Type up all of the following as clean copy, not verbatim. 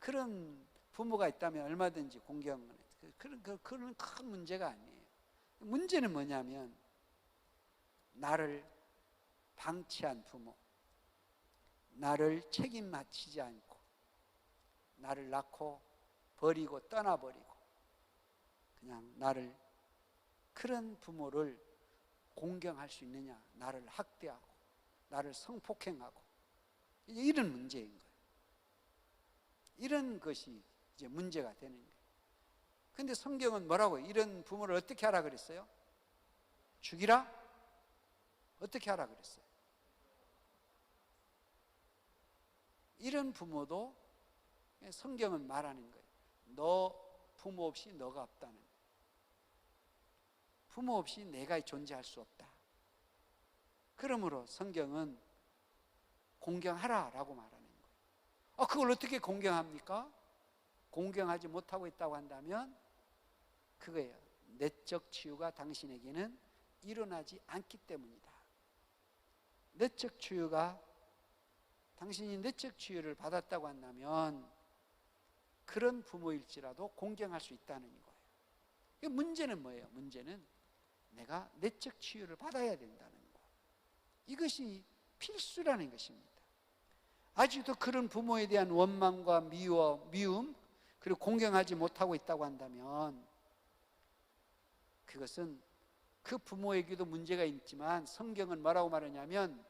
그런 부모가 있다면 얼마든지 공경은 그런 큰 문제가 아니에요. 문제는 뭐냐면 나를 방치한 부모, 나를 책임 맡지지 않고 나를 낳고 버리고 떠나버리고 그냥 나를, 그런 부모를 공경할 수 있느냐, 나를 학대하고 나를 성폭행하고 이런 문제인 거예요. 이런 것이 이제 문제가 되는 거예요. 근데 성경은 뭐라고 해요? 이런 부모를 어떻게 하라 그랬어요? 죽이라? 어떻게 하라 그랬어요? 이런 부모도 성경은 말하는 거예요. 너 부모 없이 너가 없다는 거예요. 부모 없이 내가 존재할 수 없다. 그러므로 성경은 공경하라라고 말하는 거예요. 그걸 어떻게 공경합니까? 공경하지 못하고 있다고 한다면 그거예요. 내적 치유가 당신에게는 일어나지 않기 때문이다. 내적 치유가, 당신이 내적 치유를 받았다고 한다면 그런 부모일지라도 공경할 수 있다는 거예요. 문제는 뭐예요? 문제는 내가 내적 치유를 받아야 된다는 거. 이것이 필수라는 것입니다. 아직도 그런 부모에 대한 원망과 미움, 그리고 공경하지 못하고 있다고 한다면 그것은 그 부모에게도 문제가 있지만 성경은 뭐라고 말하냐면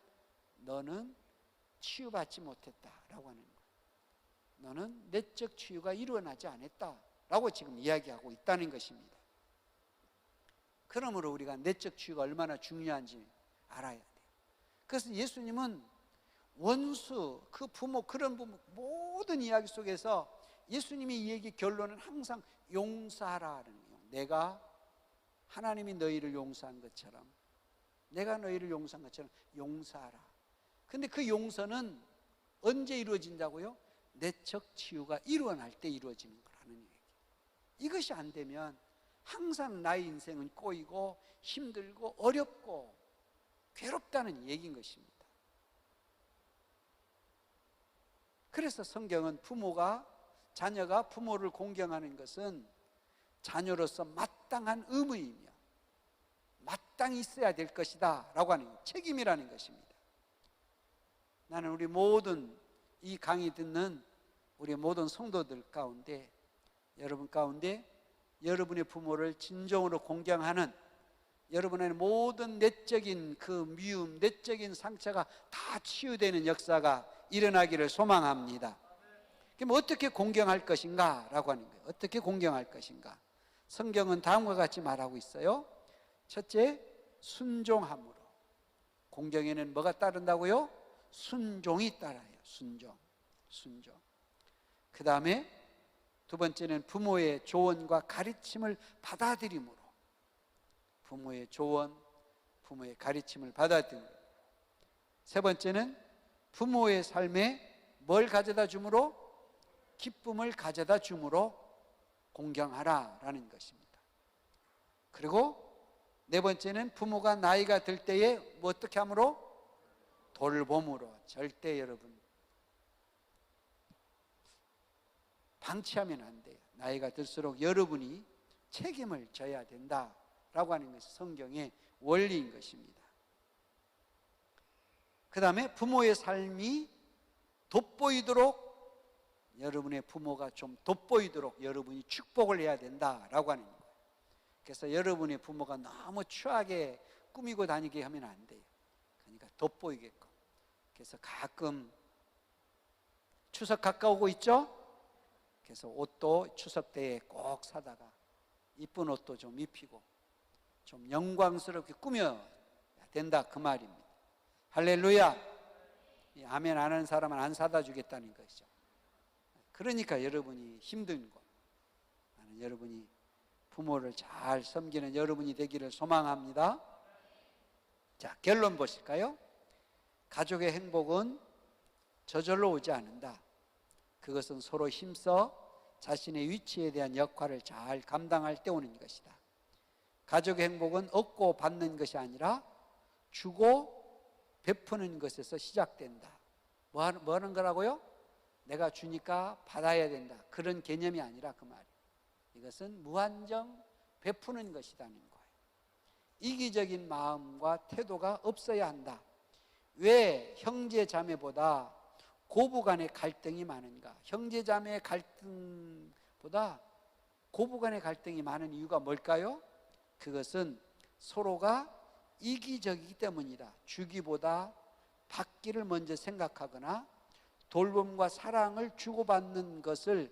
너는 치유받지 못했다라고 하는 거예요. 너는 내적 치유가 일어나지 않았다라고 지금 이야기하고 있다는 것입니다. 그러므로 우리가 내적 치유가 얼마나 중요한지 알아야 돼요. 그래서 예수님은 원수, 그 부모, 그런 부모 모든 이야기 속에서 예수님의 이 얘기 결론은 항상 용서하라는 거예요. 내가 하나님이 너희를 용서한 것처럼, 내가 너희를 용서한 것처럼 용서하라. 근데 그 용서는 언제 이루어진다고요? 내적 치유가 일어날 때 이루어지는 거라는 얘기. 이것이 안 되면 항상 나의 인생은 꼬이고 힘들고 어렵고 괴롭다는 얘기인 것입니다. 그래서 성경은 자녀가 부모를 공경하는 것은 자녀로서 마땅한 의무이며 마땅히 있어야 될 것이다 라고 하는 책임이라는 것입니다. 나는 우리 모든 이 강의 듣는 우리 모든 성도들 가운데, 여러분 가운데 여러분의 부모를 진정으로 공경하는 여러분의 모든 내적인 그 미움, 내적인 상처가 다 치유되는 역사가 일어나기를 소망합니다. 그럼 어떻게 공경할 것인가? 라고 하는 거예요. 어떻게 공경할 것인가? 성경은 다음과 같이 말하고 있어요. 첫째, 순종함으로. 공경에는 뭐가 따른다고요? 순종이 따라요. 순종. 그 다음에 두 번째는 부모의 조언과 가르침을 받아들임으로. 부모의 조언, 부모의 가르침을 받아들임으로. 세 번째는 부모의 삶에 뭘 가져다 줌으로? 기쁨을 가져다 줌으로 공경하라라는 것입니다. 그리고 네 번째는 부모가 나이가 들 때에 뭐 어떻게 함으로? 돌봄으로. 절대 여러분 방치하면 안 돼요. 나이가 들수록 여러분이 책임을 져야 된다라고 하는 것이 성경의 원리인 것입니다. 그 다음에 부모의 삶이 돋보이도록, 여러분의 부모가 좀 돋보이도록 여러분이 축복을 해야 된다라고 하는 거예요. 그래서 여러분의 부모가 너무 추하게 꾸미고 다니게 하면 안 돼요. 그러니까 돋보이게끔. 그래서 가끔 추석 가까우고 있죠? 그래서 옷도 추석 때에 꼭 사다가 이쁜 옷도 좀 입히고 좀 영광스럽게 꾸며야 된다, 그 말입니다. 할렐루야. 아멘 안 하는 사람은 안 사다 주겠다는 것이죠. 그러니까 여러분이 힘든 것, 나는 여러분이 부모를 잘 섬기는 여러분이 되기를 소망합니다. 자, 결론 보실까요? 가족의 행복은 저절로 오지 않는다. 그것은 서로 힘써 자신의 위치에 대한 역할을 잘 감당할 때 오는 것이다. 가족의 행복은 얻고 받는 것이 아니라 주고 베푸는 것에서 시작된다. 뭐 하는 거라고요? 내가 주니까 받아야 된다, 그런 개념이 아니라 그 말이에요. 이것은 무한정 베푸는 것이라는 거예요. 이기적인 마음과 태도가 없어야 한다. 왜 형제 자매보다 고부간의 갈등이 많은가? 형제 자매의 갈등보다 고부간의 갈등이 많은 이유가 뭘까요? 그것은 서로가 이기적이기 때문이다. 주기보다 받기를 먼저 생각하거나 돌봄과 사랑을 주고받는 것을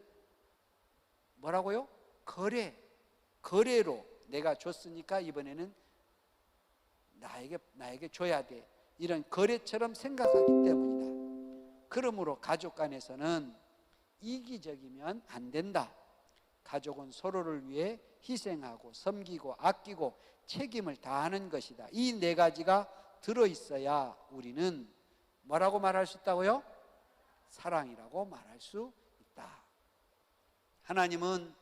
뭐라고요? 거래로 내가 줬으니까 이번에는 나에게 줘야 돼, 이런 거래처럼 생각하기 때문이다. 그러므로 가족 간에서는 이기적이면 안 된다. 가족은 서로를 위해 희생하고 섬기고 아끼고 책임을 다하는 것이다. 이 네 가지가 들어있어야 우리는 뭐라고 말할 수 있다고요? 사랑이라고 말할 수 있다. 하나님은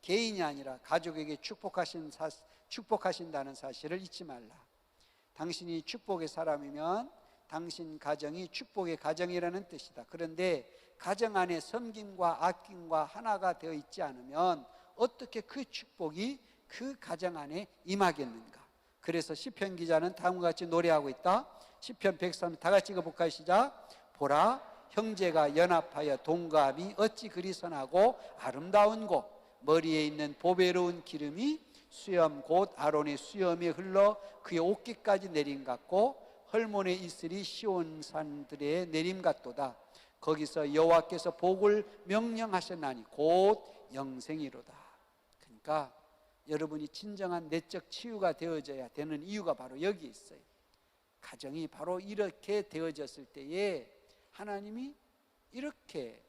개인이 아니라 가족에게 축복하신다는 사실을 잊지 말라. 당신이 축복의 사람이면 당신 가정이 축복의 가정이라는 뜻이다. 그런데 가정 안에 섬김과 아낌과 하나가 되어 있지 않으면 어떻게 그 축복이 그 가정 안에 임하겠는가? 그래서 시편 기자는 다음과 같이 노래하고 있다. 시편 103 다 같이 읽어볼까요? 시작. 보라, 형제가 연합하여 동감이 어찌 그리 선하고 아름다운고, 머리에 있는 보배로운 기름이 수염 곧 아론의 수염에 흘러 그의 옷깃까지 내림 같고, 헐몬의 이슬이 시온산들의 내림 같도다. 거기서 여호와께서 복을 명령하셨나니 곧 영생이로다. 그러니까 여러분이 진정한 내적 치유가 되어져야 되는 이유가 바로 여기 있어요. 가정이 바로 이렇게 되어졌을 때에 하나님이 이렇게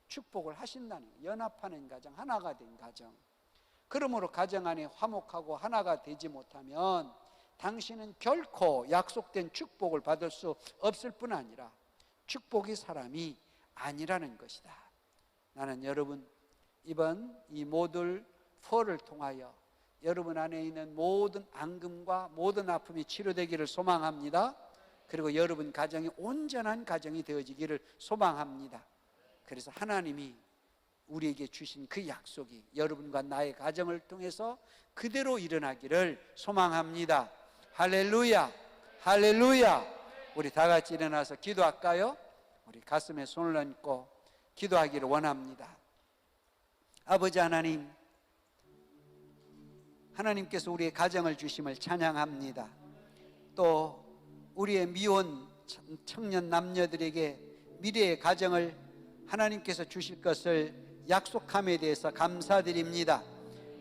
축복을 하신다는 거예요. 연합하는 가정, 하나가 된 가정. 그러므로 가정 안에 화목하고 하나가 되지 못하면 당신은 결코 약속된 축복을 받을 수 없을 뿐 아니라 축복이 사람이 아니라는 것이다. 나는 여러분 이번 이 모듈 4를 통하여 여러분 안에 있는 모든 앙금과 모든 아픔이 치료되기를 소망합니다. 그리고 여러분 가정이 온전한 가정이 되어지기를 소망합니다. 그래서 하나님이 우리에게 주신 그 약속이 여러분과 나의 가정을 통해서 그대로 일어나기를 소망합니다. 할렐루야, 할렐루야. 우리 다 같이 일어나서 기도할까요? 우리 가슴에 손을 얹고 기도하기를 원합니다. 아버지 하나님, 하나님께서 우리의 가정을 주심을 찬양합니다. 또 우리의 미혼 청년 남녀들에게 미래의 가정을 하나님께서 주실 것을 약속함에 대해서 감사드립니다.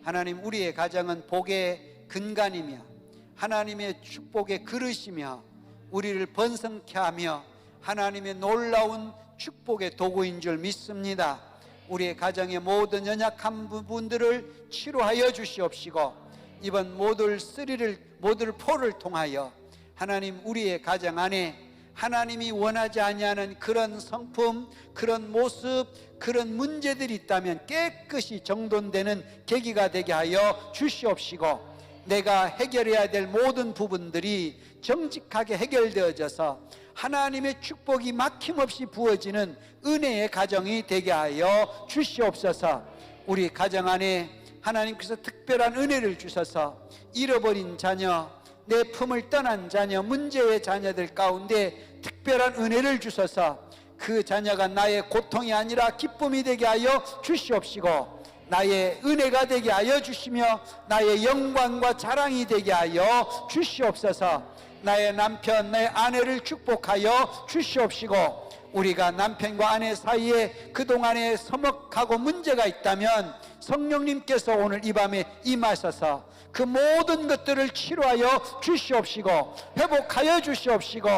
하나님, 우리의 가정은 복의 근간이며 하나님의 축복의 그릇이며 우리를 번성케 하며 하나님의 놀라운 축복의 도구인 줄 믿습니다. 우리의 가정의 모든 연약한 부분들을 치료하여 주시옵시고 이번 모듈 4를 통하여 하나님, 우리의 가정 안에 하나님이 원하지 아니하는 그런 성품, 그런 모습, 그런 문제들이 있다면 깨끗이 정돈되는 계기가 되게 하여 주시옵시고 내가 해결해야 될 모든 부분들이 정직하게 해결되어져서 하나님의 축복이 막힘없이 부어지는 은혜의 가정이 되게 하여 주시옵소서. 우리 가정 안에 하나님께서 특별한 은혜를 주셔서 잃어버린 자녀, 내 품을 떠난 자녀, 문제의 자녀들 가운데 특별한 은혜를 주셔서 그 자녀가 나의 고통이 아니라 기쁨이 되게 하여 주시옵시고 나의 은혜가 되게 하여 주시며 나의 영광과 자랑이 되게 하여 주시옵소서. 나의 남편, 나의 아내를 축복하여 주시옵시고 우리가 남편과 아내 사이에 그동안에 서먹하고 문제가 있다면 성령님께서 오늘 이 밤에 임하셔서 그 모든 것들을 치료하여 주시옵시고 회복하여 주시옵시고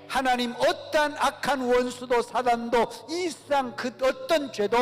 하나님, 어떠한 악한 원수도 사단도 이 세상 그 어떤 죄도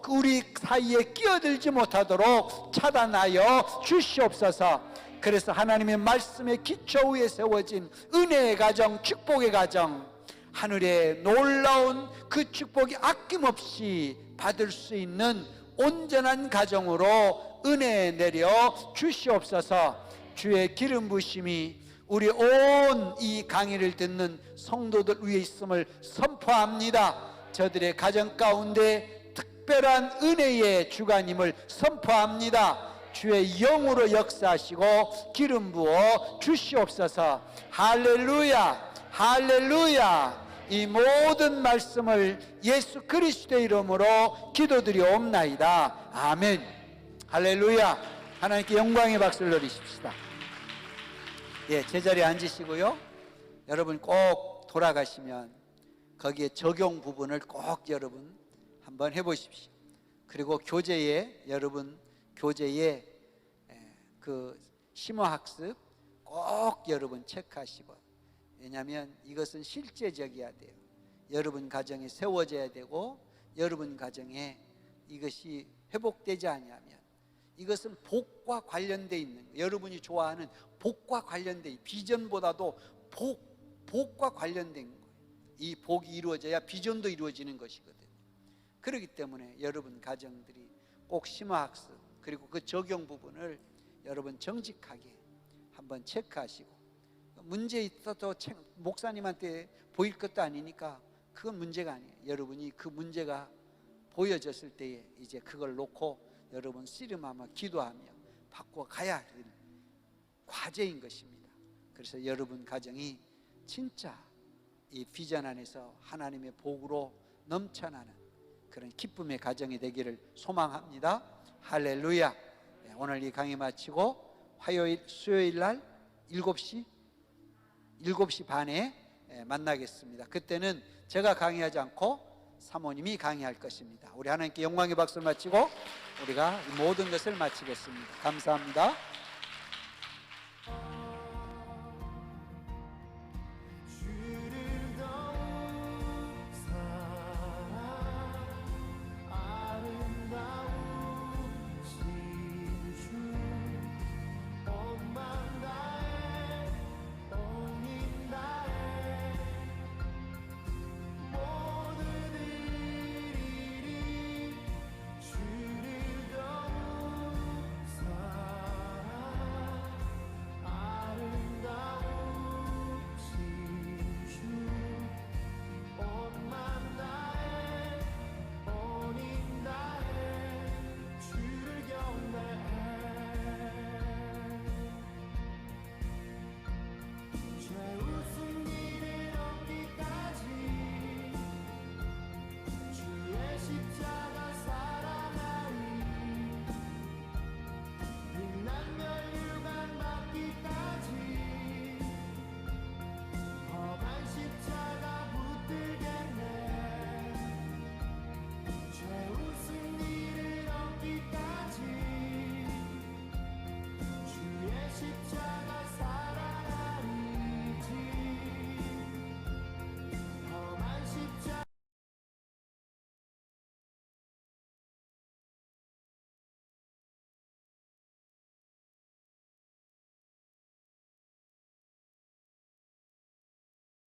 우리 사이에 끼어들지 못하도록 차단하여 주시옵소서. 그래서 하나님의 말씀의 기초 위에 세워진 은혜의 가정, 축복의 가정, 하늘의 놀라운 그 축복이 아낌없이 받을 수 있는 온전한 가정으로 은혜 내려 주시옵소서. 주의 기름 부심이 우리 온 이 강의를 듣는 성도들 위에 있음을 선포합니다. 저들의 가정 가운데 특별한 은혜의 주관임을 선포합니다. 주의 영으로 역사하시고 기름 부어 주시옵소서. 할렐루야, 할렐루야. 이 모든 말씀을 예수 그리스도의 이름으로 기도드리옵나이다. 아멘. 할렐루야. 하나님께 영광의 박수를 드리십시다. 예, 제자리에 앉으시고요. 여러분 꼭 돌아가시면 거기에 적용 부분을 꼭 여러분 한번 해보십시오. 그리고 교재에 여러분 교재에 그 심화학습 꼭 여러분 체크하시고, 왜냐하면 이것은 실제적이어야 돼요. 여러분 가정에 세워져야 되고, 여러분 가정에 이것이 회복되지 않으면 이것은 복과 관련되어 있는 거예요. 여러분이 좋아하는 복과 관련된, 비전보다도 복과 관련된 거예요. 이 복이 이루어져야 비전도 이루어지는 것이거든요. 그렇기 때문에 여러분 가정들이 꼭 심화학습 그리고 그 적용 부분을 여러분 정직하게 한번 체크하시고, 문제 있어도 목사님한테 보일 것도 아니니까 그건 문제가 아니에요. 여러분이 그 문제가 보여졌을 때에 이제 그걸 놓고 여러분 씨름하며 기도하며 바꿔가야 할 과제인 것입니다. 그래서 여러분 가정이 진짜 이 비전 안에서 하나님의 복으로 넘쳐나는 그런 기쁨의 가정이 되기를 소망합니다. 할렐루야. 오늘 이 강의 마치고 화요일, 수요일 날 7시 반에 만나겠습니다. 그때는 제가 강의하지 않고 사모님이 강의할 것입니다. 우리 하나님께 영광의 박수를 마치고 우리가 이 모든 것을 마치겠습니다. 감사합니다.